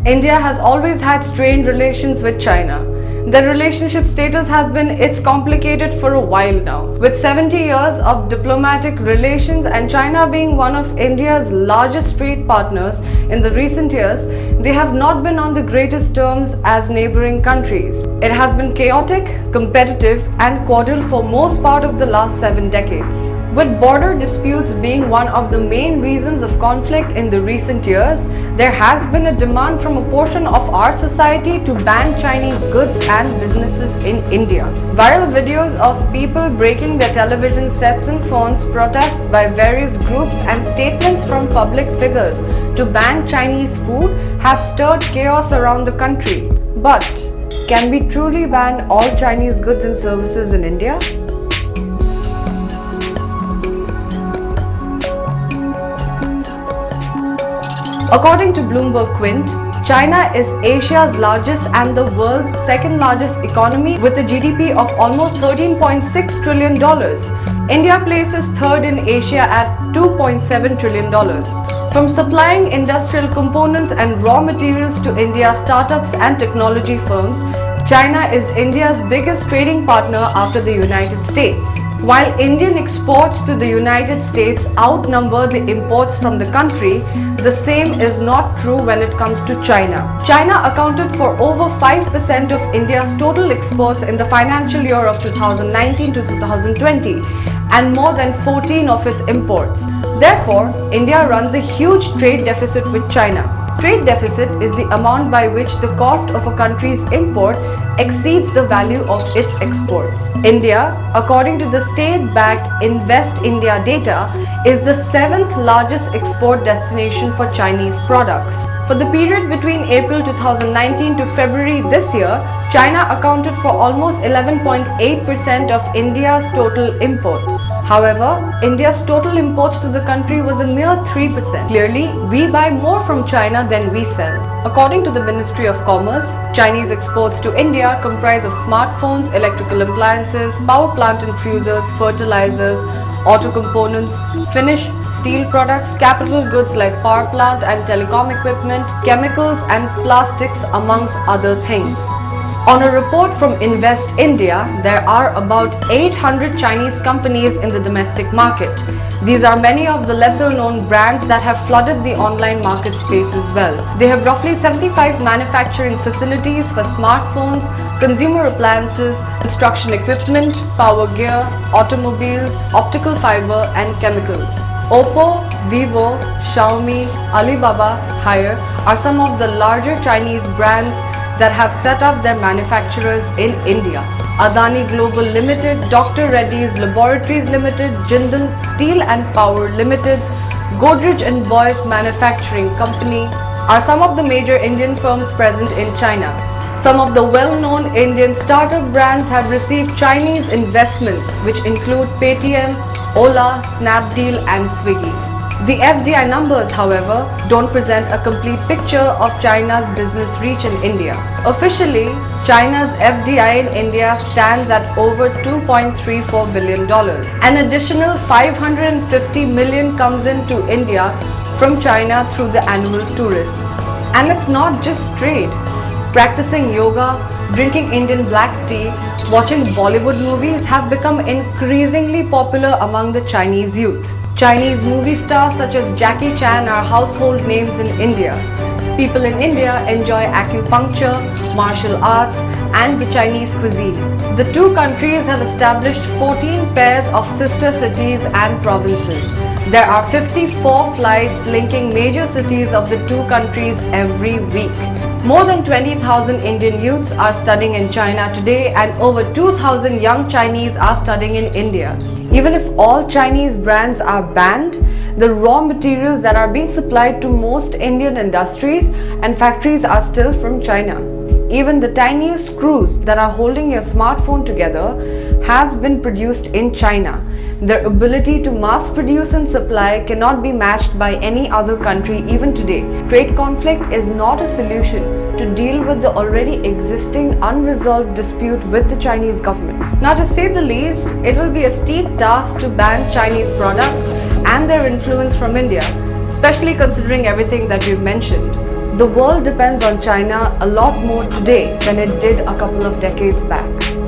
India has always had strained relations with China. The relationship status has been it's complicated for a while now. With 70 years of diplomatic relations and China being one of India's largest trade partners in the recent years, they have not been on the greatest terms as neighboring countries. It has been chaotic, competitive and cordial for most part of the last 7 decades. With border disputes being one of the main reasons of conflict in the recent years, there has been a demand from a portion of our society to ban Chinese goods and businesses in India. Viral videos of people breaking their television sets and phones, protests by various groups and statements from public figures to ban Chinese food have stirred chaos around the country. But can we truly ban all Chinese goods and services in India? According to Bloomberg Quint, China is Asia's largest and the world's second largest economy with a GDP of almost $13.6 trillion. India places third in Asia at $2.7 trillion. From supplying industrial components and raw materials to India's startups and technology firms, China is India's biggest trading partner after the United States. While Indian exports to the United States outnumber the imports from the country, the same is not true when it comes to China. China accounted for over 5% of India's total exports in the financial year of 2019 to 2020 and more than 14% of its imports. Therefore, India runs a huge trade deficit with China. Trade deficit is the amount by which the cost of a country's import exceeds the value of its exports. India, according to the state-backed Invest India data, is the 7th largest export destination for Chinese products. For the period between April 2019 to February this year, China accounted for almost 11.8% of India's total imports. However, India's total imports to the country was a mere 3%. Clearly, we buy more from China than we sell. According to the Ministry of Commerce, Chinese exports to India comprise of smartphones, electrical appliances, power plant infusers, fertilizers, auto components, finished steel products, capital goods like power plant and telecom equipment, chemicals and plastics amongst other things. On a report from Invest India, there are about 800 Chinese companies in the domestic market. These are many of the lesser known brands that have flooded the online market space as well. They have roughly 75 manufacturing facilities for smartphones, consumer appliances, construction equipment, power gear, automobiles, optical fiber and chemicals. Oppo, Vivo, Xiaomi, Alibaba, Haier are some of the larger Chinese brands that have set up their manufacturers in India. Adani Global Limited, Dr. Reddy's Laboratories Limited, Jindal Steel and Power Limited, Godrej and Boyce Manufacturing Company are some of the major Indian firms present in China. Some of the well-known Indian startup brands have received Chinese investments, which include Paytm, Ola, Snapdeal and Swiggy. The FDI numbers, however, don't present a complete picture of China's business reach in India. Officially, China's FDI in India stands at over $2.34 billion. An additional 550 million comes into India from China through the annual tourists. And it's not just trade. Practicing yoga, drinking Indian black tea, watching Bollywood movies have become increasingly popular among the Chinese youth. Chinese movie stars such as Jackie Chan are household names in India. People in India enjoy acupuncture, martial arts, and the Chinese cuisine. The two countries have established 14 pairs of sister cities and provinces. There are 54 flights linking major cities of the two countries every week. More than 20,000 Indian youths are studying in China today and over 2,000 young Chinese are studying in India. Even if all Chinese brands are banned, the raw materials that are being supplied to most Indian industries and factories are still from China. Even the tiniest screws that are holding your smartphone together has been produced in China. Their ability to mass produce and supply cannot be matched by any other country even today. Trade conflict is not a solution to deal with the already existing unresolved dispute with the Chinese government. Now, to say the least, it will be a steep task to ban Chinese products and their influence from India, especially considering everything that we've mentioned. The world depends on China a lot more today than it did a couple of decades back.